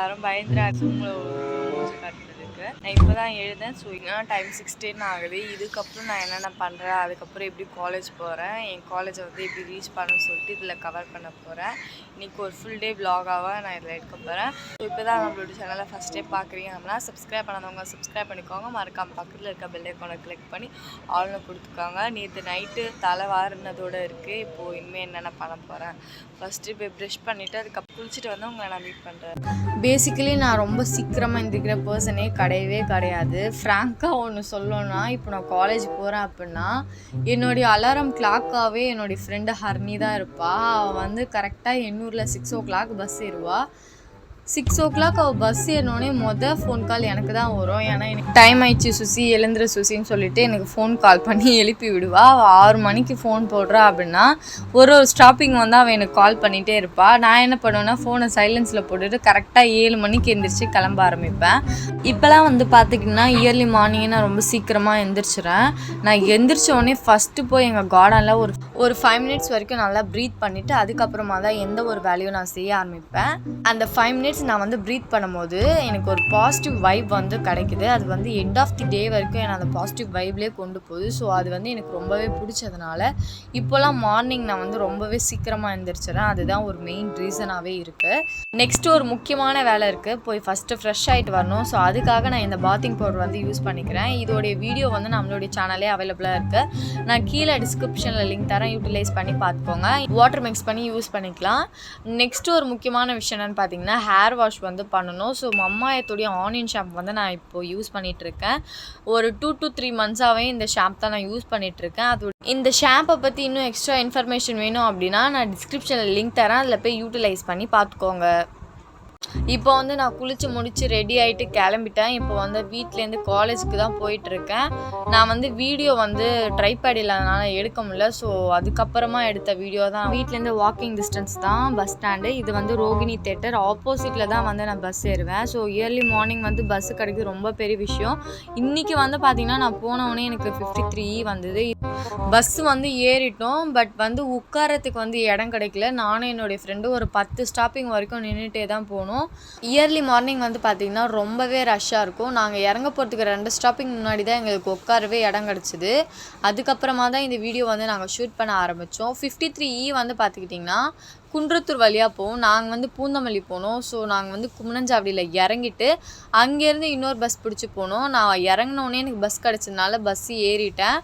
எல்லாரும் பயந்துராங்க காட்டுறதுக்கு. நான் இப்போ தான் எழுதேன். ஸோ இன்னும் டைம் 6:10 ஆகுது. இதுக்கப்புறம் நான் என்னென்ன பண்ணுறேன், அதுக்கப்புறம் எப்படி காலேஜ் போகிறேன், என் காலேஜை வந்து எப்படி ரீச் பண்ணணும்னு சொல்லிட்டு இதில் கவர் பண்ண போகிறேன். இன்றைக்கி ஒரு ஃபுல் டே விலாகாக நான் இதில் எடுக்க போகிறேன். ஸோ இப்போ தான் நம்மளோட சேனலை ஃபஸ்ட் டைம் பார்க்குறீங்க அப்படின்னா சப்ஸ்கிரைப் பண்ணாதவங்க சப்ஸ்கிரைப் பண்ணிக்கோங்க. மறக்காமல் பக்கத்தில் இருக்க பெல் ஐக்கானை கிளிக் பண்ணி ஆல்னு கொடுத்துக்கோங்க. நேற்று நைட்டு தலை வாரினதோடு இருக்குது. இப்போது இனிமேல் என்னென்ன பண்ண போகிறேன், ஃபஸ்ட்டு இப்போ ப்ரஷ் பண்ணிவிட்டு அதுக்கப்புறம் குளிச்சுட்டு வந்து உங்களை நான் மீட் பண்ணுறேன். பேசிக்கலி நான் ரொம்ப சீக்கிரமாக எந்திரிக்கிற பர்சனே கிடையாது. ஃப்ராங்காக ஒன்று சொல்லணும்னா, இப்போ நான் காலேஜ் போகிறேன் அப்படின்னா என்னுடைய அலாரம் கிளாக்காகவே என்னுடைய ஃப்ரெண்டு ஹர்னி தான் இருப்பாள். அவள் வந்து கரெக்டாக எண்ணூரில் 6 o'clock பஸ் ஏறுவாள். 6 o'clock அவள் பஸ் ஏறினோடனே ஃபோன் கால் எனக்கு தான் வரும். ஏன்னா எனக்கு டைம் ஆயிடுச்சு சுசி, எழுந்துரு சுசின்னு சொல்லிட்டு எனக்கு ஃபோன் கால் பண்ணி எழுப்பி விடுவா. அவள் 6 மணிக்கு ஃபோன் போடுறா அப்படின்னா ஒரு ஸ்டாப்பிங் வந்து அவள் எனக்கு கால் பண்ணிகிட்டே இருப்பாள். நான் என்ன பண்ணுவேன்னா ஃபோனை சைலன்ஸில் போட்டுட்டு கரெக்டாக 7 மணிக்கு எந்திரிச்சு கிளம்ப ஆரம்பிப்பேன். இப்போலாம் வந்து பார்த்திங்கன்னா இயர்லி மார்னிங்கே நான் ரொம்ப சீக்கிரமாக எந்திரிச்சிடுறேன். நான் எந்திரிச்சோடனே ஃபஸ்ட்டு போய் எங்கள் கார்டனில் ஒரு 5 minutes வரைக்கும் நல்லா ப்ரீத் பண்ணிவிட்டு அதுக்கப்புறமா தான் எந்த ஒரு வேலையும் நான் செய்ய ஆரம்பிப்பேன். அந்த 5 minutes நான் வந்து ப்ரீத் பண்ணும்போது எனக்கு ஒரு பாசிட்டிவ் வைப் வந்து கிடைக்குது. அது வந்து எண்ட் ஆஃப் தி டே வரைக்கும் என்னை அந்த பாசிட்டிவ் வைப்லேயே கொண்டு போகுது. ஸோ அது வந்து எனக்கு ரொம்பவே பிடிச்சதுனால இப்போலாம் மார்னிங் நான் வந்து ரொம்பவே சீக்கிரமாக எழுந்திரிச்சிடறேன். அதுதான் ஒரு மெயின் ரீசனாகவே இருக்குது. நெக்ஸ்ட்டு ஒரு முக்கியமான வேலை இருக்குது, போய் ஃபஸ்ட்டு ஃப்ரெஷ் ஆகிட்டு வரணும். ஸோ அதுக்காக நான் இந்த பாத்திங் பவுடர் வந்து யூஸ் பண்ணிக்கிறேன். இதோடைய வீடியோ வந்து நம்மளுடைய சேனலே அவைலபிளாக இருக்குது. நான் கீழே டிஸ்கிரிப்ஷனில் லிங்க் தரேன், யூட்டிலைஸ் பண்ணி பார்த்துக்கோங்க. வாட்டர் மிக்ஸ் பண்ணி யூஸ் பண்ணிக்கலாம். நெக்ஸ்ட்டு ஒரு முக்கியமான விஷயம் என்னென்னு பார்த்தீங்கன்னா ஹேர் வாஷ் வந்து பண்ணணும். ஸோ மம்மாயத்துடைய ஆனியன் ஷாம்பு வந்து நான் இப்போது யூஸ் பண்ணிகிட்ருக்கேன். ஒரு 2 to 3 months-ஆகவே இந்த ஷாம்பு தான் நான் யூஸ் பண்ணிகிட்ருக்கேன். அது இந்த ஷாம்பை பற்றி இன்னும் எக்ஸ்ட்ரா இன்ஃபர்மேஷன் வேணும் அப்படின்னா நான் டிஸ்கிரிப்ஷனில் லிங்க் தரேன், அதில் போய் யூட்டிலைஸ் பண்ணி பார்த்துக்கோங்க. இப்போ வந்து நான் குளித்து முடித்து ரெடி ஆகிட்டு கிளம்பிட்டேன். இப்போ வந்து வீட்டிலேருந்து காலேஜுக்கு தான் போயிட்டுருக்கேன். நான் வந்து வீடியோ வந்து ட்ரைபேட் இல்லாதனால எடுக்க முடியல. ஸோ அதுக்கப்புறமா எடுத்த வீடியோ தான். வீட்டிலேருந்து வாக்கிங் டிஸ்டன்ஸ் தான் பஸ் ஸ்டாண்டு. இது வந்து ரோகிணி தேட்டர் ஆப்போசிட்டில் தான் வந்து நான் பஸ் ஏறுவேன். ஸோ இயர்லி மார்னிங் வந்து பஸ்ஸு கிடைக்கிறது ரொம்ப பெரிய விஷயம். இன்றைக்கி வந்து பார்த்திங்கன்னா நான் போனவுடனே எனக்கு 53 வந்தது. பஸ்ஸு வந்து ஏறிட்டோம், பட் வந்து உட்காரத்துக்கு வந்து இடம் கிடைக்கல. நானும் என்னுடைய ஃப்ரெண்டு ஒரு 10 ஸ்டாப்பிங் வரைக்கும் நின்றுட்டே தான் போனோம். இயர்லி மார்னிங் வந்து பார்த்திங்கன்னா ரொம்பவே ரஷ்ஷாக இருக்கும். நாங்கள் இறங்க போகிறதுக்கு 2 ஸ்டாப்பிங் முன்னாடி தான் எங்களுக்கு உட்காரவே இடம் கிடச்சிது. அதுக்கப்புறமா தான் இந்த வீடியோ வந்து நாங்கள் ஷூட் பண்ண ஆரம்பித்தோம். 53E வந்து பார்த்துக்கிட்டிங்கன்னா குன்றத்தூர் வழியாக போவோம். நாங்கள் வந்து பூந்தமல்லி போனோம். ஸோ நாங்கள் வந்து குமணஞ்சாவடியில் இறங்கிட்டு அங்கேருந்து இன்னொரு பஸ் பிடிச்சி போனோம். நான் இறங்கினோடனே எனக்கு பஸ் கிடச்சதுனால பஸ்ஸு ஏறிட்டேன்.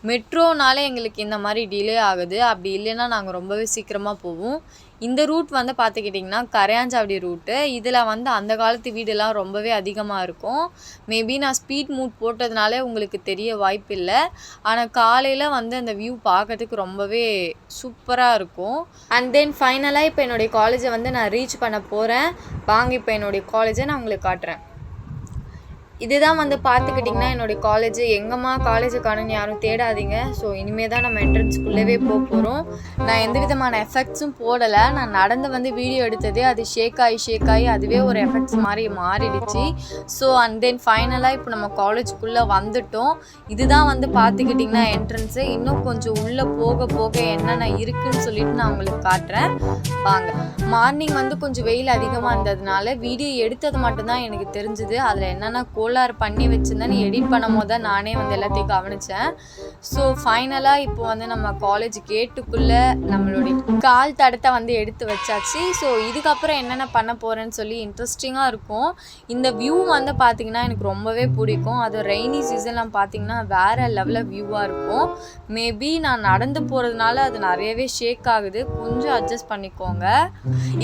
மெட்ரோனால எங்களுக்கு இந்த மாதிரி டிலே ஆகுது. அப்படி இல்லைன்னா நாங்கள் ரொம்பவே சீக்கிரமாக போவோம். இந்த ரூட் வந்து பார்த்துக்கிட்டிங்கன்னா கரையாஞ்சாவடி ரூட்டு. இதில் வந்து அந்த காலத்து வீடெல்லாம் ரொம்பவே அதிகமாக இருக்கும். மேபி நான் ஸ்பீட் மூட் போட்டதுனாலே உங்களுக்கு தெரிய வாய்ப்பு இல்லை. ஆனால் காலையில் வந்து அந்த வியூ பார்க்கறதுக்கு ரொம்பவே சூப்பராக இருக்கும். அண்ட் தென் ஃபைனலாக இப்போ என்னுடைய காலேஜை வந்து நான் ரீச் பண்ண போகிறேன். வாங்க இப்போ என்னுடைய காலேஜை நான் உங்களுக்கு காட்டுறேன். இதுதான் வந்து பார்த்துக்கிட்டிங்கன்னா என்னுடைய காலேஜ். எங்கம்மா காலேஜை காணுன்னு யாரும் தேடாதீங்க. ஸோ இனிமேல் தான் நம்ம என்ட்ரன்ஸ்குள்ளவே போகிறோம். நான் எந்த விதமான எஃபெக்ட்ஸும் போடலை. நான் நடந்து வந்து வீடியோ எடுத்ததே அது ஷேக் ஆகி அதுவே ஒரு எஃபெக்ட்ஸ் மாதிரி மாறிடுச்சு. ஸோ அண்ட் தென் ஃபைனலாக இப்போ நம்ம காலேஜுக்குள்ளே வந்துட்டோம். இதுதான் வந்து பார்த்துக்கிட்டிங்கன்னா என்ட்ரன்ஸு. இன்னும் கொஞ்சம் உள்ளே போக என்னென்ன இருக்குதுன்னு சொல்லிட்டு நான் உங்களுக்கு காட்டுறேன் வாங்க. மார்னிங் வந்து கொஞ்சம் வெயில் அதிகமாக இருந்ததுனால வீடியோ எடுத்தது மட்டும்தான் எனக்கு தெரிஞ்சுது. அதில் என்னென்ன கோளாறு பண்ணி வச்சுருந்தேன்னு எடிட் பண்ணும் போது தான் நானே வந்து எல்லாத்தையும் கவனித்தேன். ஸோ ஃபைனலாக இப்போ வந்து நம்ம காலேஜ் கேட்டுக்குள்ளே நம்மளுடைய கால் தடத்தை வந்து எடுத்து வச்சாச்சு. ஸோ இதுக்கப்புறம் என்னென்ன பண்ண போகிறேன்னு சொல்லி இன்ட்ரெஸ்டிங்காக இருக்கும். இந்த வியூ வந்து பார்த்திங்கன்னா எனக்கு ரொம்பவே பிடிக்கும். அது ரெய்னி சீசன்லாம் பார்த்திங்கன்னா வேறு லெவலில் வியூவாக இருக்கும். மேபி நான் நடந்து போகிறதுனால அது நிறையவே ஷேக் ஆகுது, கொஞ்சம் அட்ஜஸ்ட் பண்ணிக்கோங்க.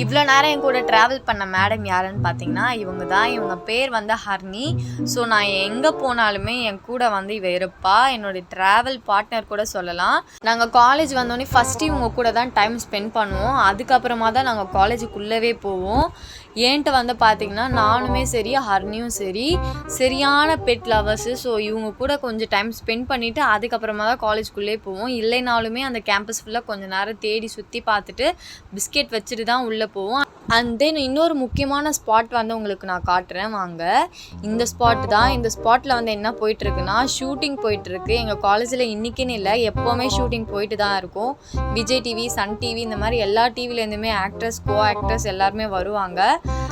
இவ்வளோ நேரம் என் கூட ட்ராவல் பண்ண மேடம் யாருன்னு பார்த்தீங்கன்னா இவங்க தான். இவங்க பேர் வந்து ஹர்னி. ஸோ நான் எங்கே போனாலுமே என் கூட வந்து இவ இருப்பா. என்னுடைய ட்ராவல் பார்ட்னர் கூட சொல்லலாம். நாங்கள் காலேஜ் வந்தோடனே ஃபஸ்ட்டு இவங்க கூட தான் டைம் ஸ்பெண்ட் பண்ணுவோம். அதுக்கப்புறமா தான் நாங்கள் காலேஜுக்குள்ளவே போவோம். ஏன்ட்டு வந்து பார்த்திங்கன்னா நானுமே சரி ஹர்னியும் சரி சரியான பெட் லவர்ஸு. ஸோ இவங்க கூட கொஞ்சம் டைம் ஸ்பெண்ட் பண்ணிவிட்டு அதுக்கப்புறமா தான் காலேஜ்குள்ளே போவோம். இல்லைனாலுமே அந்த கேம்பஸ் ஃபுல்லாக கொஞ்சம் நேரம் தேடி சுற்றி பார்த்துட்டு பிஸ்கெட் வச்சுட்டு தான் உள்ளே போவோம். அண்ட் தென் இன்னொரு முக்கியமான ஸ்பாட் வந்து உங்களுக்கு நான் காட்டுறேன் வாங்க. இந்த ஸ்பாட் தான். இந்த ஸ்பாட்டில் வந்து என்ன போயிட்டுருக்குன்னா ஷூட்டிங் போயிட்டுருக்கு. எங்கள் காலேஜில் இன்றைக்கின்னு இல்லை, எப்போவுமே ஷூட்டிங் போயிட்டு தான் இருக்கும். விஜய் டிவி, சன் டிவி, இந்த மாதிரி எல்லா டிவிலேருந்துமே ஆக்ட்ரஸ், கோ ஆக்ட்ரஸ் எல்லாருமே வருவாங்க.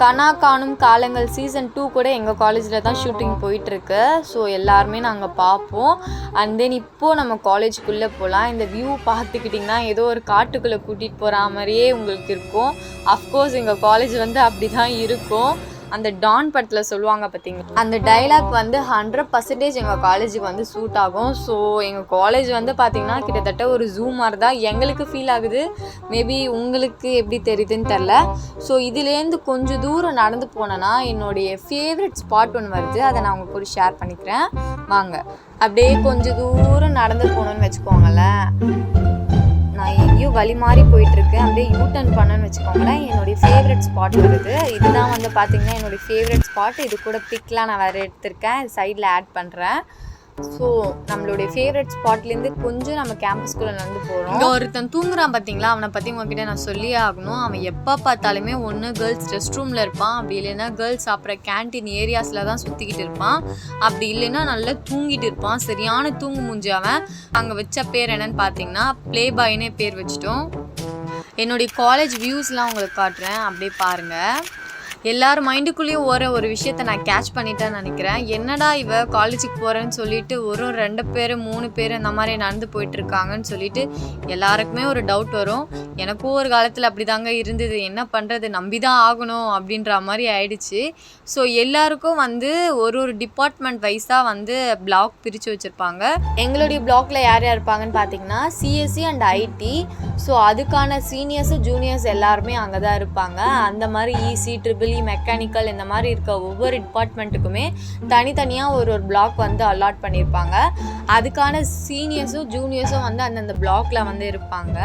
கனா காணும் காலங்கள் சீசன் 2 கூட எங்கள் காலேஜில் தான் ஷூட்டிங் போயிட்டுருக்கு. ஸோ எல்லாருமே நாங்கள் பார்ப்போம். அண்ட் தென் இப்போது நம்ம காலேஜுக்குள்ளே போகலாம். இந்த வியூ பார்த்துக்கிட்டிங்கன்னா ஏதோ ஒரு காட்டுக்குள்ளே கூட்டிகிட்டு போகிற மாதிரியே உங்களுக்கு இருக்கும். அஃப்கோர்ஸ் எங்கள் காலேஜ் வந்து அப்படி தான் இருக்கும். அந்த டான் படத்தில் சொல்லுவாங்க பார்த்தீங்களா, அந்த டைலாக் வந்து 100% எங்கள் காலேஜுக்கு வந்து சூட் ஆகும். ஸோ எங்கள் காலேஜ் வந்து பார்த்திங்கன்னா கிட்டத்தட்ட ஒரு ஜூ மாதிரி தான் எங்களுக்கு ஃபீல் ஆகுது. மேபி உங்களுக்கு எப்படி தெரியுதுன்னு தெரில. ஸோ இதுலேருந்து கொஞ்சம் தூரம் நடந்து போனேன்னா என்னுடைய ஃபேவரட் ஸ்பாட் ஒன்று வருது. அதை நான் உங்கள் கூட ஷேர் பண்ணிக்கிறேன் வாங்க. அப்படியே கொஞ்சம் தூரம் நடந்து போகணுன்னு வச்சுக்கோங்களேன். நான் எங்கேயோ வழி மாறி போயிட்டுருக்கேன். அப்படியே யூட்டர்ன் பண்ணேன்னு வச்சுக்கோங்களேன். என்னுடைய ஃபேவரட் ஸ்பாட் வருது. இதுதான் வந்து பார்த்திங்கன்னா என்னுடைய ஃபேவரட் ஸ்பாட். இது கூட பிக்லாம் நான் வேறு எடுத்திருக்கேன். இது சைடில் ஆட் பண்ணுறேன். ஸோ நம்மளுடைய ஃபேவரட் ஸ்பாட்லேருந்து கொஞ்சம் நம்ம கேம்பஸ்குள்ளே நடந்து போகிறோம். இங்கே ஒருத்தன் தூங்குறான் பார்த்தீங்களா, அவனை பற்றி உங்ககிட்ட நான் சொல்லியே ஆகணும். அவன் எப்போ பார்த்தாலுமே ஒன்று கேர்ள்ஸ் ரெஸ்ட் ரூமில் இருப்பான், அப்படி இல்லைன்னா கேர்ள்ஸ் சாப்பிட்ற கேன்டீன் ஏரியாஸில் தான் சுற்றிக்கிட்டு இருப்பான், அப்படி இல்லைன்னா நல்லா தூங்கிட்டு இருப்பான். சரியான தூங்கு மூஞ்சி அவன். அங்கே வச்ச பேர் என்னன்னு பார்த்தீங்கன்னா ப்ளே பாய்னே பேர் வச்சுட்டோம். என்னுடைய காலேஜ் வியூஸ்லாம் உங்களுக்கு காட்டுறேன், அப்படியே பாருங்கள். எல்லார் மைண்டுக்குள்ளேயும் ஒரு விஷயத்தை நான் கேட்ச் பண்ணிட்டேன்னு நினைக்கிறேன். என்னடா இவ காலேஜுக்கு போகிறேன்னு சொல்லிட்டு ஒரு 2 பேர் 3 பேர் இந்த மாதிரி நடந்து போயிட்டுருக்காங்கன்னு சொல்லிட்டு எல்லாருக்குமே ஒரு டவுட் வரும். எனக்கும் ஒரு காலத்தில் அப்படி தாங்க இருந்தது. என்ன பண்ணுறது, நம்பி தான் ஆகணும் அப்படின்ற மாதிரி ஆயிடுச்சு. ஸோ எல்லாருக்கும் வந்து ஒரு டிபார்ட்மெண்ட் வைஸாக வந்து பிளாக் பிரித்து வச்சுருப்பாங்க. எங்களுடைய பிளாக்ல யார் யார் இருப்பாங்கன்னு பார்த்தீங்கன்னா சிஎஸ்சி அண்ட் ஐடி. ஸோ அதுக்கான சீனியர்ஸு ஜூனியர்ஸ் எல்லாருமே அங்கே தான் இருப்பாங்க. அந்த மாதிரி இசி, ட்ரிபிள், மெக்கானிக்கல் இந்த மாதிரி இருக்க ஒவ்வொரு டிபார்ட்மெண்ட்டுக்குமே தனித்தனியாக ஒரு பிளாக் வந்து அலாட் பண்ணியிருப்பாங்க. அதுக்கான சீனியர்ஸும் ஜூனியர்ஸும் வந்து அந்தந்த பிளாக்ல வந்து இருப்பாங்க.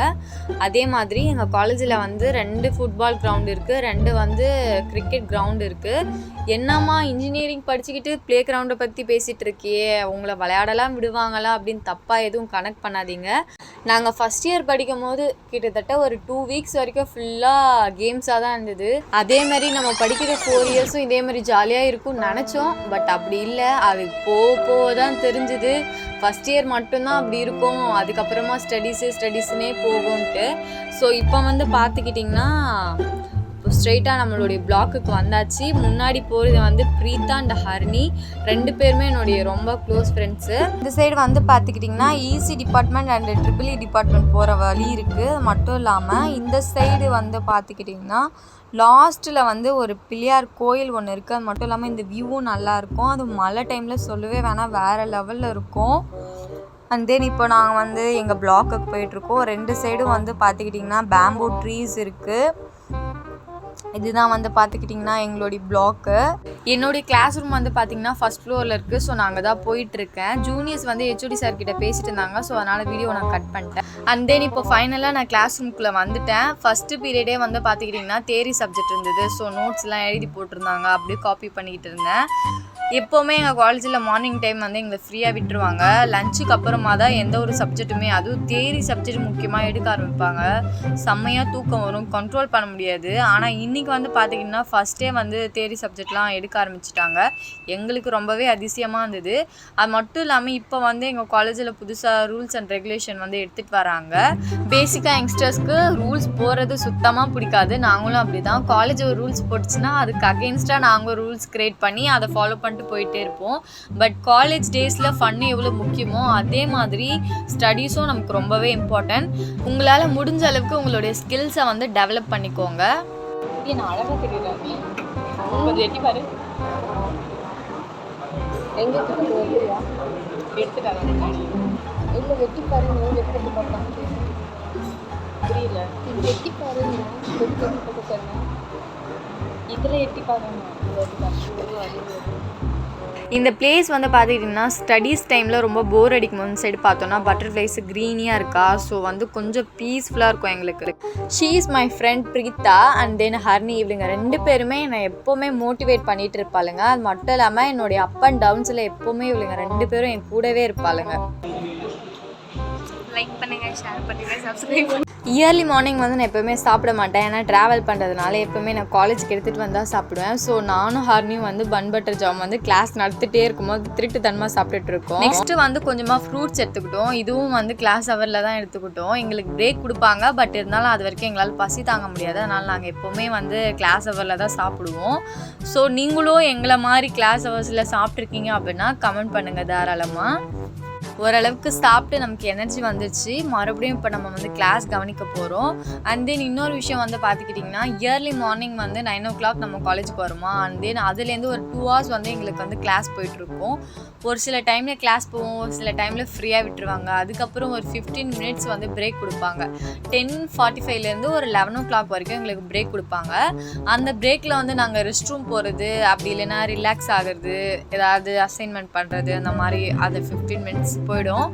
அதே மாதிரி எங்கள் காலேஜில் வந்து 2 ஃபுட்பால் கிரவுண்ட் இருக்குது, 2 வந்து கிரிக்கெட் கிரவுண்ட் இருக்குது. என்னம்மா இன்ஜினியரிங் படிச்சுக்கிட்டு ப்ளே கிரவுண்டை பற்றி பேசிகிட்டு இருக்கியே, உங்களை விளையாடலாம் விடுவாங்களா அப்படின்னு தப்பாக எதுவும் கனெக்ட் பண்ணாதீங்க. நாங்கள் ஃபஸ்ட் இயர் படிக்கும் போது கிட்டத்தட்ட ஒரு 2 வீக்ஸ் வரைக்கும் ஃபுல்லாக கேம்ஸாக தான் இருந்தது. அதே மாதிரி நம்ம படிக்கிற 4 இயர்ஸும் இதே மாதிரி ஜாலியாக இருக்கும்னு நினச்சோம். பட் அப்படி இல்லை, அது போக தான் தெரிஞ்சுது. ஃபஸ்ட் இயர் மட்டும்தான் அப்படி இருக்கும், அதுக்கப்புறமா ஸ்டடீஸ்னே போகும்ன்ட்டு. ஸோ இப்போ வந்து பார்த்துக்கிட்டிங்கன்னா ஸ்ட்ரெயிட்டாக நம்மளுடைய பிளாக்குக்கு வந்தாச்சு. முன்னாடி போகிறது வந்து பிரீத்தா அண்ட் ஹரிணி, 2 பேருமே என்னுடைய ரொம்ப க்ளோஸ் ஃப்ரெண்ட்ஸு. இந்த சைடு வந்து பார்த்துக்கிட்டிங்கன்னா EC department and triple E department போகிற வழி இருக்குது. அது மட்டும் இல்லாமல் இந்த சைடு வந்து பார்த்துக்கிட்டிங்கன்னா லாஸ்ட்டில் வந்து ஒரு பிள்ளையார் கோயில் ஒன்று இருக்குது. அது மட்டும் இல்லாமல் இந்த வியூவும் நல்லாயிருக்கும். அது மழை டைமில் சொல்லவே வேணாம், வேறு லெவலில் இருக்கும். அண்ட் தென் இப்போ நாங்கள் வந்து எங்கள் பிளாக்குக்கு போயிட்டுருக்கோம். 2 சைடும் வந்து பார்த்துக்கிட்டிங்கன்னா பேம்பூ ட்ரீஸ் இருக்குது. இதுதான் வந்து பார்த்துக்கிட்டிங்கன்னா எங்களுடைய பிளாக்கு. என்னுடைய கிளாஸ் ரூம் வந்து பார்த்திங்கன்னா ஃபஸ்ட் ஃப்ளோரில் இருக்குது. ஸோ நாங்கள் தான் போயிட்டுருக்கேன். ஜூனியர்ஸ் வந்து ஹெச்ஓடி சார் கிட்ட பேசிட்டு இருந்தாங்க. ஸோ அதனால் வீடியோ நான் கட் பண்ணிட்டேன். அண்ட் தென் இப்போ ஃபைனலாக நான் கிளாஸ் ரூம்குள்ளே வந்துட்டேன். ஃபஸ்ட்டு பீரியடே வந்து பார்த்துக்கிட்டிங்கன்னா தியரி சப்ஜெக்ட் இருந்தது. ஸோ நோட்ஸ்லாம் எழுதி போட்டிருந்தாங்க, அப்படியே காப்பி பண்ணிக்கிட்டு இருந்தேன். எப்போவுமே எங்கள் காலேஜில் மார்னிங் டைம் வந்து எங்களை ஃப்ரீயாக விட்டுருவாங்க. லஞ்சுக்கு அப்புறமா தான் எந்த ஒரு சப்ஜெக்ட்டுமே, அதுவும் தியரி சப்ஜெக்ட் முக்கியமாக எடுக்க ஆரம்பிப்பாங்க. செம்மையாக தூக்கம் வரும், கண்ட்ரோல் பண்ண முடியாது. ஆனால் இன்றைக்கி வந்து பார்த்திங்கன்னா ஃபஸ்ட்டே வந்து தியரி சப்ஜெக்ட்லாம் எடுக்க ஆரம்பிச்சிட்டாங்க. எங்களுக்கு ரொம்பவே அதிசயமாக இருந்தது. அது மட்டும் இல்லாமல் இப்போ வந்து எங்கள் காலேஜில் புதுசாக ரூல்ஸ் அண்ட் ரெகுலேஷன் வந்து எடுத்துகிட்டு வராங்க. பேசிக்காக யங்ஸ்டர்ஸ்க்கு ரூல்ஸ் போகிறது சுத்தமாக பிடிக்காது. நாங்களும் அப்படி தான். காலேஜ் ஒரு ரூல்ஸ் போட்டுச்சுன்னா அதுக்கு அகெயின்ஸ்டாக நாங்கள் ரூல்ஸ் க்ரியேட் பண்ணி அதை ஃபாலோ பண்ணிட்டு போயிட்டே இருப்போம். பட் காலேஜ் டேஸில் ஃபன்னு எவ்வளோ முக்கியமோ அதே மாதிரி ஸ்டடீஸும் நமக்கு ரொம்பவே இம்பார்ட்டன்ட். உங்களால் முடிஞ்ச அளவுக்கு உங்களுடைய ஸ்கில்ஸை வந்து டெவலப் பண்ணிக்கோங்க. நான் அழகாக தெரியுறேன், கொஞ்சம் எட்டி பாரு. எங்கே எடுத்துட்டாங்க இல்லை வெட்டி பாருங்க, வெட்டி பார்க்கலாம் புரியல. வெட்டி பாருங்க, வெட்டி பார்க்க இதில் எட்டி பாருங்க. இந்த பிளேஸ் வந்து பார்த்துக்கிட்டிங்கன்னா ஸ்டடீஸ் டைமில் ரொம்ப போர் அடிக்கும். போது சைடு பார்த்தோன்னா பட்டர்ஃப்ளைஸ் க்ரீனியாக இருக்கா. ஸோ வந்து கொஞ்சம் பீஸ்ஃபுல்லாக இருக்கும் எங்களுக்கு. She is my friend Preetha and then Harini. இவங்க 2 பேருமே என்னை எப்போவுமே மோட்டிவேட் பண்ணிகிட்டு இருப்பாளுங்க. அது மட்டும் இல்லாமல் என்னுடைய அப் அண்ட் டவுன்ஸில் எப்போவுமே இவங்க 2 பேரும் என் கூடவே இருப்பாளுங்க. லைக் பண்ணுங்கள், ஷேர் பண்ணுங்கள், சப்ஸ்கிரைப் பண்ணுங்கள். இயர்லி மார்னிங் வந்து நான் எப்போவுமே சாப்பிட மாட்டேன். ஏன்னா ட்ராவல் பண்ணுறதுனால எப்போவுமே நான் காலேஜுக்கு எடுத்துகிட்டு வந்தால் சாப்பிடுவேன். ஸோ நானும் ஹர்னியும் வந்து பன் பட்டர் ஜாம் வந்து கிளாஸ் நடத்திட்டே இருக்கும்போது திருட்டுத்தனமாக சாப்பிட்டுட்டு இருக்கோம். நெக்ஸ்ட்டு வந்து கொஞ்சமாக ஃப்ரூட்ஸ் எடுத்துக்கிட்டோம். இதுவும் வந்து கிளாஸ் ஹவரில் தான் எடுத்துக்கிட்டோம். எங்களுக்கு பிரேக் கொடுப்பாங்க, பட் இருந்தாலும் அது வரைக்கும் எங்களால் பசி தாங்க முடியாது. அதனால் நாங்கள் எப்போவுமே வந்து கிளாஸ் ஹவரில் தான் சாப்பிடுவோம். ஸோ நீங்களும் எங்களை மாதிரி கிளாஸ் ஹவர்ஸில் சாப்பிட்ருக்கீங்க அப்படின்னா கமெண்ட் பண்ணுங்கள் தாராளமாக. ஓரளவுக்கு சாப்பிட்டு நமக்கு எனர்ஜி வந்துச்சு. மறுபடியும் இப்போ நம்ம வந்து கிளாஸ் கவனிக்க போகிறோம். அண்ட் தென் இன்னொரு விஷயம் வந்து பார்த்துக்கிட்டிங்கன்னா, இயர்லி மார்னிங் வந்து 9 o'clock நம்ம காலேஜுக்கு வருமா. அண்ட் தென் அதுலேருந்து ஒரு 2 hours வந்து எங்களுக்கு வந்து கிளாஸ் போயிட்டுருக்கோம். ஒரு சில டைமில் கிளாஸ் போவோம், ஒரு சில டைமில் ஃப்ரீயாக விட்டுருவாங்க. அதுக்கப்புறம் ஒரு 15 minutes வந்து பிரேக் கொடுப்பாங்க. 10:45லேருந்து ஒரு 11 o'clock வரைக்கும் எங்களுக்கு பிரேக் கொடுப்பாங்க. அந்த பிரேக்கில் வந்து நாங்கள் ரெஸ்ட் ரூம் போகிறது, அப்படி இல்லைன்னா ரிலாக்ஸ் ஆகிறது, ஏதாவது அசைன்மெண்ட் பண்ணுறது, அந்த மாதிரி அது 15 minutes போயிடும்.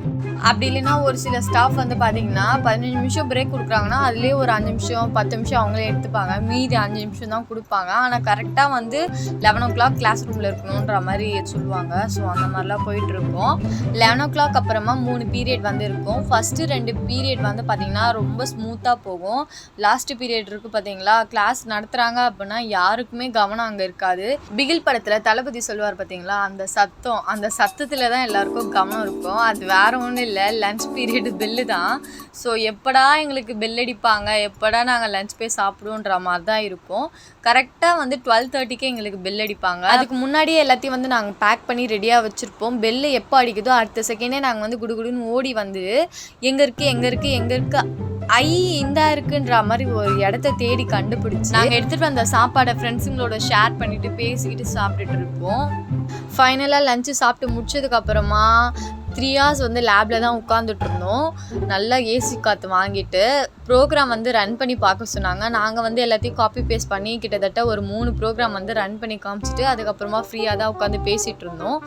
அப்படி இல்லைன்னா ஒரு சில ஸ்டாஃப் வந்து பார்த்தீங்கன்னா 15 நிமிஷம் பிரேக் கொடுக்குறாங்கன்னா அதுலேயே ஒரு 5 நிமிஷம் 10 நிமிஷம் அவங்களே எடுத்துப்பாங்க. மீதி 5 நிமிஷம் தான் கொடுப்பாங்க. ஆனால் கரெக்டாக வந்து 11 o'clock கிளாஸ் ரூமில் இருக்கணுன்ற மாதிரி சொல்லுவாங்க. ஸோ அந்த மாதிரிலாம் போயிட்டுருக்கோம். 11 o'clock அப்புறமா 3 பீரியட் வந்து இருக்கும். ஃபஸ்ட்டு 2 பீரியட் வந்து பார்த்திங்கன்னா ரொம்ப ஸ்மூத்தாக போகும். லாஸ்ட் பீரியட் இருக்குது பார்த்தீங்களா, கிளாஸ் நடத்துகிறாங்க அப்படின்னா யாருக்குமே கவனம் அங்கே இருக்காது. பிகில் படத்தில் தளபதி சொல்லுவார் பார்த்தீங்களா, அந்த சத்தத்தில் தான் எல்லாருக்கும் கவனம் இருக்கும். அது வேறு ஒன்றும் இல்லை, லன்ச் பீரியடு பெல்லு தான். ஸோ எப்படா எங்களுக்கு பெல் அடிப்பாங்க, எப்படா நாங்கள் லன்ச் போய் சாப்பிடுவோன்ற மாதிரி தான் இருக்கும். கரெக்டாக வந்து 12:30க்கு எங்களுக்கு பெல் அடிப்பாங்க. அதுக்கு முன்னாடியே எல்லாத்தையும் வந்து நாங்கள் பேக் பண்ணி ரெடியாக வச்சுருப்போம். பெல்லு எப்போ அடிக்குதோ அடுத்த செகண்டே நாங்கள் வந்து குடுகுடுன்னு ஓடி வந்து எங்கே இருக்குது இந்தா இருக்குன்ற மாதிரி ஒரு இடத்த தேடி கண்டுபிடிச்சி நாங்கள் எடுத்துகிட்டு வந்த சாப்பாடை ஃப்ரெண்ட்ஸுங்களோட ஷேர் பண்ணிவிட்டு பேசிக்கிட்டு சாப்பிட்டுட்டு இருப்போம். ஃபைனலாக லஞ்சு சாப்பிட்டு முடிச்சதுக்கப்புறமா 3 hours வந்து லேபில் தான் உட்காந்துட்டு இருந்தோம். நல்லா ஏசி காற்று வாங்கிட்டு ப்ரோக்ராம் வந்து ரன் பண்ணி பார்க்க சொன்னாங்க. நாங்கள் வந்து எல்லாத்தையும் காப்பி பேஸ்ட் பண்ணி கிட்டத்தட்ட ஒரு 3 ப்ரோக்ராம் வந்து ரன் பண்ணி காமிச்சிட்டு அதுக்கப்புறமா ஃப்ரீயாக தான் உட்காந்து பேசிகிட்டு இருந்தோம்.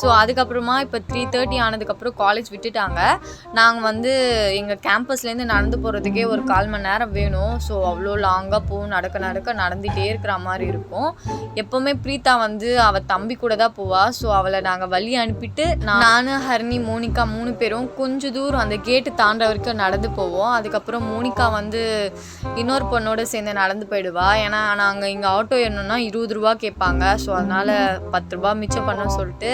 ஸோ அதுக்கப்புறமா இப்போ 3:30 ஆனதுக்கப்புறம் காலேஜ் விட்டுட்டாங்க. நாங்கள் வந்து எங்கள் கேம்பஸ்லேருந்து நடந்து போகிறதுக்கே ஒரு 1/4 மணி நேரம் வேணும். ஸோ அவ்வளோ லாங்காக போகும், நடந்துகிட்டே இருக்கிற மாதிரி இருக்கும். எப்போவுமே ப்ரீதா வந்து அவள் தம்பி கூட தான் போவாள். ஸோ அவளை நாங்கள் வழி அனுப்பிட்டு நான் ஹர்னி மோனிகா 3 பேரும் கொஞ்சம் தூரம் அந்த கேட்டு தாண்ட வரைக்கும் நடந்து போவோம். அதுக்கப்புறம் மோனிகா வந்து இன்னொரு பொண்ணோட சேர்ந்து நடந்து போயிடுவா. ஏன்னா நாங்கள் இங்கே ஆட்டோ ஏறணும்னா 20 ரூபா கேட்பாங்க. ஸோ அதனால் 10 ரூபா மிச்சம் பண்ணோன்னு சொல்லிட்டு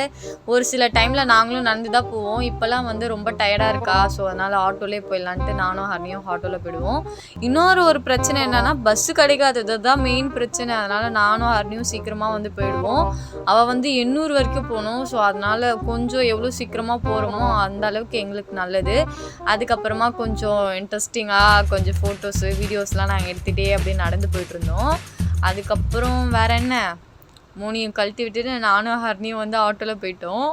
ஒரு சில டைமில் நாங்களும் நடந்து தான் போவோம். இப்போல்லாம் வந்து ரொம்ப டயர்டாக இருக்கா, ஸோ அதனால் ஆட்டோலே போயிடலான்ட்டு நானும் ஹர்னியும் ஆட்டோவில் போயிடுவோம். இன்னொரு ஒரு பிரச்சனை என்னென்னா பஸ்ஸு கிடைக்காதது தான் மெயின் பிரச்சனை. அதனால் நானும் ஹர்னியும் சீக்கிரமாக வந்து போயிடுவோம். அவள் வந்து 800 வரைக்கும் போகணும். ஸோ அதனால் கொஞ்சம் எவ்வளோ சீக்கிரமாக போகிறோமோ அந்த அளவுக்கு எங்களுக்கு நல்லது. அதுக்கப்புறமா கொஞ்சம் இன்ட்ரெஸ்டிங்காக கொஞ்சம் ஃபோட்டோஸு வீடியோஸ்லாம் நாங்கள் எடுத்துகிட்டே அப்படியே நடந்து போயிட்டுருந்தோம். அதுக்கப்புறம் வேறு என்ன, மோனியும் கழட்டி விட்டுட்டு நானும் ஹர்னியும் வந்து ஆட்டோவில் போயிட்டோம்.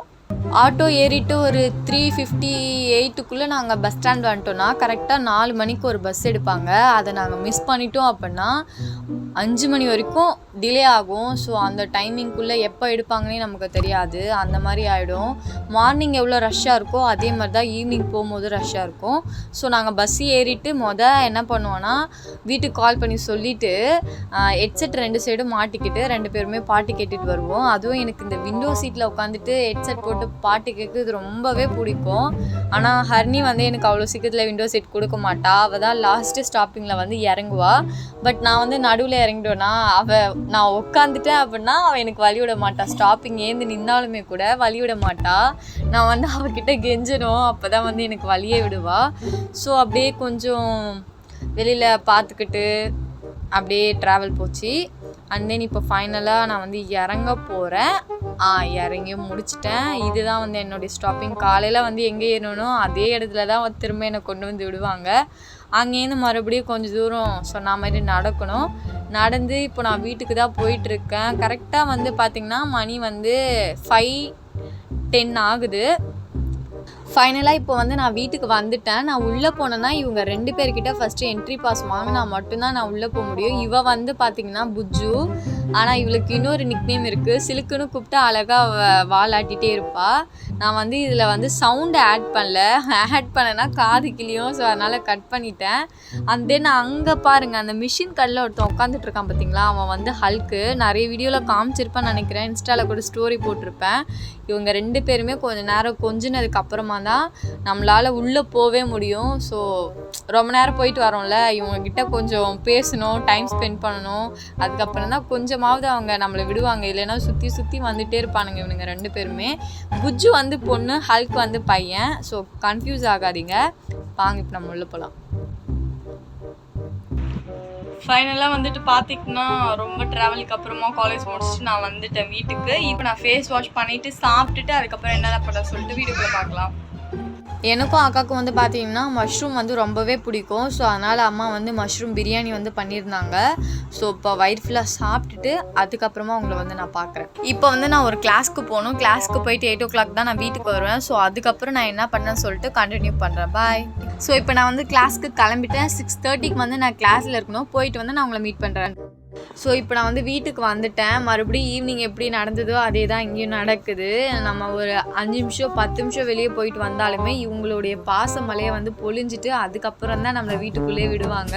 ஆட்டோ ஏறிட்டு ஒரு 3:58க்குள்ளே நாங்கள் பஸ் ஸ்டாண்ட் வந்துட்டோன்னா கரெக்டாக 4 மணிக்கு ஒரு பஸ் எடுப்பாங்க. அதை நாங்கள் மிஸ் பண்ணிட்டோம் அப்படின்னா 5 மணி வரைக்கும் டிலே ஆகும். ஸோ அந்த டைமிங்குள்ளே எப்போ எடுப்பாங்கன்னே நமக்கு தெரியாது. அந்த மாதிரி ஆகிடும். மார்னிங் எவ்வளோ ரஷ்ஷாக இருக்கோ அதே மாதிரி தான் ஈவினிங் போகும்போது ரஷ்ஷாக இருக்கும். ஸோ நாங்கள் பஸ் ஏறிட்டு என்ன பண்ணுவோன்னா வீட்டுக்கு கால் பண்ணி சொல்லிவிட்டு ஹெட்செட் 2 சைடும் மாட்டிக்கிட்டு 2 பேருமே பாட்டு கேட்டுட்டு வருவோம். அதுவும் எனக்கு இந்த விண்டோ சீட்டில் உட்காந்துட்டு ஹெட்செட் போட்டு பாட்டு கேட்குறது ரொம்பவே பிடிக்கும். ஆனால் ஹர்னி வந்து எனக்கு அவ்வளோ சீக்கிரத்தில் விண்டோ சீட் கொடுக்க மாட்டா. அவள் தான் லாஸ்ட்டு ஸ்டாப்பிங்கில் வந்து இறங்குவா. பட் நான் வந்து நடுவில் இறங்கிட்டோன்னா நான் உட்காந்துட்டேன் அப்படின்னா அவள் எனக்கு வழி விட மாட்டா. ஸ்டாப்பிங் ஏந்து நின்னாலுமே கூட வழி விட மாட்டா. நான் வந்து அவகிட்ட கெஞ்சணும், அப்போ தான் வந்து எனக்கு வழியே விடுவா. ஸோ அப்படியே கொஞ்சம் வெளியில் பார்த்துக்கிட்டு அப்படியே ட்ராவல் போச்சு. அண்ட் தென் இப்போ ஃபைனலாக நான் வந்து இறங்க போகிறேன். இறங்கியும் முடிச்சிட்டேன். இதுதான் வந்து என்னுடைய ஸ்டாப்பிங். காலையில் வந்து எங்கே ஏறணும் அதே இடத்துல தான் திரும்ப என்னை கொண்டு வந்து விடுவாங்க. அங்கேருந்து மறுபடியும் கொஞ்சம் தூரம் சொன்ன மாதிரி நடந்து இப்போ நான் வீட்டுக்கு தான் போயிட்டுருக்கேன். கரெக்டாக வந்து பார்த்திங்கன்னா மணி வந்து 5:10 ஆகுது. ஃபைனலாக இப்போ வந்து நான் வீட்டுக்கு வந்துட்டேன். நான் உள்ளே போனேன்னா இவங்க 2 பேர்கிட்ட ஃபஸ்ட்டு என்ட்ரி பாஸ் வாங்கினா மட்டும்தான் நான் உள்ளே போக முடியும். இவ வந்து பார்த்திங்கன்னா புஜ்ஜு. ஆனால் இவளுக்கு இன்னொரு நிக்நேம் இருக்குது. சிலுக்குன்னு கூப்பிட்டா அழகாக வாலாட்டிகிட்டே இருப்பாள். நான் வந்து இதில் வந்து சவுண்டு ஆட் பண்ணேன்னா காது கிளியும். ஸோ அதனால் கட் பண்ணிட்டேன். அண்ட் தென் அங்கே பாருங்கள், அந்த மிஷின் கல்லில் ஒருத்தன் உட்காந்துட்டு இருக்கான் பார்த்தீங்களா, அவன் வந்து ஹல்க்கு. நிறைய வீடியோவில் காமிச்சிருப்பேன்னு நினைக்கிறேன், இன்ஸ்டாவில் கூட ஸ்டோரி போட்டிருப்பேன். இவங்க 2 பேருமே கொஞ்சம் நேரம் கொஞ்சினதுக்கு அப்புறமா தான் நம்மளால் உள்ளே போவே முடியும். ஸோ ரொம்ப நேரம் போயிட்டு வரோம்ல, இவங்கக்கிட்ட கொஞ்சம் பேசணும், டைம் ஸ்பெண்ட் பண்ணணும். அதுக்கப்புறம் தான் கொஞ்சமாவது அவங்க நம்மளை விடுவாங்க. இல்லைன்னா சுற்றி சுற்றி வந்துகிட்டே இருப்பானுங்க இவனுங்க 2 பேருமே. புஜ்ஜு வந்து பொண்ணு, ஹல்க் வந்து பையன். ஸோ கன்ஃபியூஸ் ஆகாதீங்க. வாங்க இப்போ நம்ம உள்ளே போகலாம். ஃபைனலாக வந்துட்டு பார்த்திங்கன்னா ரொம்ப ட்ராவலுக்கு அப்புறமா காலேஜ் முடிச்சுட்டு நான் வந்துட்டேன் வீட்டுக்கு. இப்போ நான் ஃபேஸ் வாஷ் பண்ணிவிட்டு சாப்பிட்டுட்டு அதுக்கப்புறம் என்னென்ன பண்ண சொல்லிட்டு வீடியோக்குள்ளே பார்க்கலாம். எனக்கும் அக்காவுக்கும் வந்து பார்த்திங்கன்னா மஷ்ரூம் வந்து ரொம்பவே பிடிக்கும். ஸோ அதனால் அம்மா வந்து மஷ்ரூம் பிரியாணி வந்து பண்ணியிருந்தாங்க. ஸோ இப்போ வயிறு ஃபுல்லாக சாப்பிட்டுட்டு அதுக்கப்புறமா உங்களை வந்து நான் பார்க்குறேன். இப்போ வந்து நான் ஒரு கிளாஸ்க்கு போகணும். கிளாஸ்க்கு போயிட்டு 8 o'clock தான் நான் வீட்டுக்கு வருவேன். ஸோ அதுக்கப்புறம் நான் என்ன பண்ணேன்னு சொல்லிட்டு கண்டினியூ பண்ணுறேன். பாய். ஸோ இப்போ நான் வந்து கிளாஸ்க்கு கிளம்பிட்டேன். 6:30க்கு வந்து நான் கிளாஸில் இருக்கணும். போயிட்டு வந்து நான் உங்களை மீட் பண்ணுறேன். ஸோ இப்போ நான் வந்து வீட்டுக்கு வந்துட்டேன். மறுபடியும் ஈவினிங் எப்படி நடந்ததோ அதே தான் இங்கேயும் நடக்குது. நம்ம ஒரு 5 நிமிஷம் 10 நிமிஷம் வெளியே போயிட்டு வந்தாலுமே இவங்களுடைய பாச மலையை வந்து பொழிஞ்சிட்டு அதுக்கப்புறம் தான் நம்மளை வீட்டுக்குள்ளே விடுவாங்க.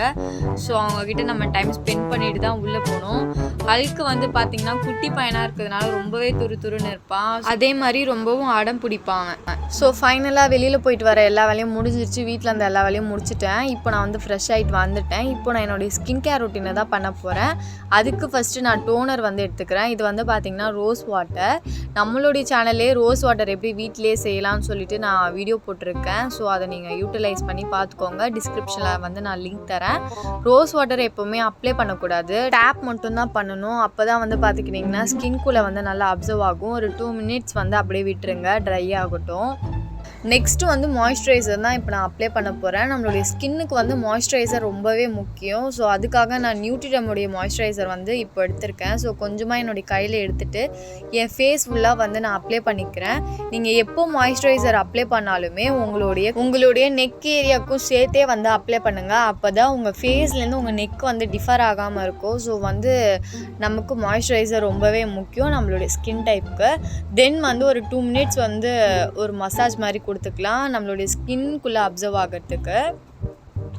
ஸோ அவங்கக்கிட்ட நம்ம டைம் ஸ்பெண்ட் பண்ணிட்டு தான் உள்ளே போகணும். ஹல்க்கு வந்து பார்த்திங்கன்னா குட்டி பையனாக இருக்கிறதுனால ரொம்பவே துருன்னு இருப்பான். அதே மாதிரி ரொம்பவும் அடம் பிடிப்பாங்க. ஸோ ஃபைனலாக வெளியில் போயிட்டு வர எல்லா வேலையும் முடிஞ்சிருச்சு. வீட்டில் அந்த எல்லா வேலையும் முடிச்சுட்டேன். இப்போ நான் வந்து ஃப்ரெஷ் ஆகிட்டு வந்துட்டேன். இப்போ நான் என்னுடைய ஸ்கின் கேர் ரொட்டீனை தான் பண்ண போகிறேன். அதுக்கு ஃபஸ்ட்டு நான் டோனர் வந்து எடுத்துக்கிறேன். இது வந்து பார்த்திங்கன்னா ரோஸ் வாட்டர். நம்மளுடைய சேனல்லே ரோஸ் வாட்டர் எப்படி வீட்டிலே செய்யலாம்னு சொல்லிட்டு நான் வீடியோ போட்டிருக்கேன். ஸோ அதை நீங்கள் யூட்டிலைஸ் பண்ணி பார்த்துக்கோங்க. டிஸ்கிரிப்ஷனில் வந்து நான் லிங்க் தரேன். ரோஸ் வாட்டர் எப்போவுமே அப்ளை பண்ணக்கூடாது, டேப் மட்டும்தான் பண்ணணும். அப்போ தான் வந்து பார்த்துக்கிட்டிங்கன்னா ஸ்கின்குள்ளே வந்து நல்லா அப்சர்வ் ஆகும். ஒரு 2 minutes வந்து அப்படியே விட்டுருங்க, ட்ரை ஆகட்டும். நெக்ஸ்ட்டு வந்து மாய்ஸ்சரைசர் தான் இப்போ நான் அப்ளை பண்ண போகிறேன். நம்மளுடைய ஸ்கின்னுக்கு வந்து மாய்ஸ்சரைசர் ரொம்பவே முக்கியம். ஸோ அதுக்காக நான் நியூட்ரிடமுடைய மாய்ஸ்சரைசர் வந்து இப்போ எடுத்திருக்கேன். ஸோ கொஞ்சமாக என்னுடைய கையில் எடுத்துகிட்டு என் ஃபேஸ் ஃபுல்லாக வந்து நான் அப்ளை பண்ணிக்கிறேன். நீங்கள் எப்போ மாய்ஸ்சரைசர் அப்ளை பண்ணாலுமே உங்களுடைய நெக் ஏரியாவுக்கும் சேர்த்தே வந்து அப்ளை பண்ணுங்கள். அப்போ தான் உங்கள் ஃபேஸ்லேருந்து உங்கள் நெக் வந்து டிஃபர் ஆகாமல் இருக்கும். ஸோ வந்து நமக்கு மாய்ஸ்சரைசர் ரொம்பவே முக்கியம் நம்மளுடைய ஸ்கின் டைப்புக்கு. தென் வந்து ஒரு 2 minutes வந்து ஒரு மசாஜ் மாதிரி கொடுத்துக்கலாம் நம்மளுடைய ஸ்கின்குள்ளே அப்சர்வ் ஆகிறதுக்கு.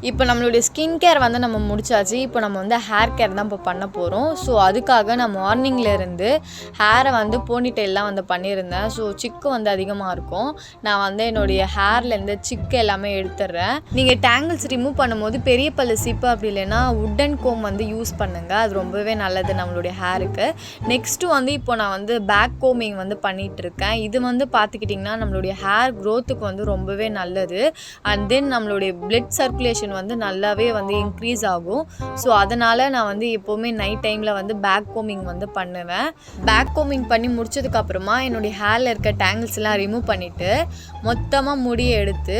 இப்போ நம்மளுடைய ஸ்கின் கேர் வந்து நம்ம முடிச்சாச்சு. இப்போ நம்ம வந்து ஹேர் கேர் தான் இப்போ பண்ண போகிறோம். ஸோ அதுக்காக நான் மார்னிங்லேருந்து ஹேரை வந்து போனிடெயிலாம் வந்து பண்ணியிருந்தேன். ஸோ சிக்கு வந்து அதிகமாக இருக்கும். நான் வந்து என்னுடைய ஹேர்லேருந்து சிக்கு எல்லாமே எடுத்துடுறேன். நீங்கள் டேங்கிள்ஸ் ரிமூவ் பண்ணும்போது பெரிய பல்லு சிப்பு அப்படி இல்லைன்னா உட்டன் கோம் வந்து யூஸ் பண்ணுங்கள். அது ரொம்பவே நல்லது நம்மளுடைய ஹேருக்கு. நெக்ஸ்ட்டு வந்து இப்போ நான் வந்து பேக் கோமிங் வந்து பண்ணிகிட்ருக்கேன். இது வந்து பார்த்துக்கிட்டிங்கன்னா நம்மளுடைய ஹேர் க்ரோத்துக்கு வந்து ரொம்பவே நல்லது. அண்ட் தென் நம்மளுடைய பிளட் சர்க்குலேஷன் வந்து நல்லாவே வந்து இன்க்ரீஸ் ஆகும். ஸோ அதனால் நான் வந்து எப்போவுமே நைட் டைமில் வந்து பேக் கோமிங் வந்து பண்ணுவேன். பேக் கோமிங் பண்ணி முடிச்சதுக்கப்புறமா என்னுடைய ஹேரில் இருக்க டேங்கிள்ஸ்லாம் ரிமூவ் பண்ணிவிட்டு மொத்தமாக முடியை எடுத்து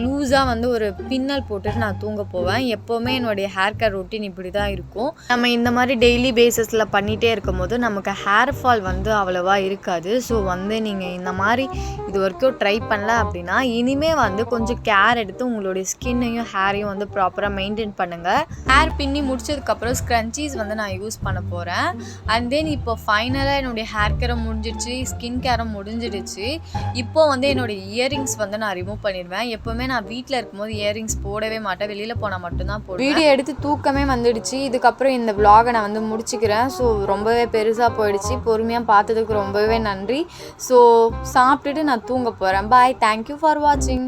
லூஸாக வந்து ஒரு பின்னல் போட்டுட்டு நான் தூங்க போவேன். எப்போவுமே என்னுடைய ஹேர் கேர் ரொட்டீன் இப்படி தான் இருக்கும். நம்ம இந்த மாதிரி டெய்லி பேசிஸில் பண்ணிகிட்டே இருக்கும் போது நமக்கு ஹேர் ஃபால் வந்து அவ்வளோவா இருக்காது. ஸோ வந்து நீங்கள் இந்த மாதிரி இது வரைக்கும் ட்ரை பண்ணல அப்படின்னா இனிமேல் வந்து கொஞ்சம் கேர் எடுத்து உங்களுடைய ஸ்கின்னையும் ஹேரையும் வந்து ப்ராப்பராக மெயின்டைன் பண்ணுங்கள். ஹேர் பின்னி முடிச்சதுக்கப்புறம் ஸ்க்ரன்ச்சீஸ் வந்து நான் யூஸ் பண்ண போகிறேன். அண்ட் தென் இப்போ ஃபைனலாக என்னுடைய ஹேர் கேரும் முடிஞ்சிடுச்சு, ஸ்கின் கேரும் முடிஞ்சிடுச்சு. இப்போது வந்து என்னுடைய இயரிங்ஸ் வந்து நான் ரிமூவ் பண்ணிடுவேன். எப்போவுமே நான் வீட்டில் இருக்கும்போது இயரிங்ஸ் போடவே மாட்டேன், வெளியில் போனால் மட்டும்தான் போடுவேன். வீடியோ எடுத்து தூக்கமே வந்துடுச்சு. இதுக்கப்புறம் இந்த vlog நான் வந்து முடிச்சுக்கிறேன். ஸோ ரொம்பவே பெருசாக போயிடுச்சு. பொறுமையாக பார்த்ததுக்கு ரொம்பவே நன்றி. ஸோ சாப்பிட்டுட்டு நான் தூங்க போகிறேன். பாய். தேங்க்யூ ஃபார் வாட்சிங்.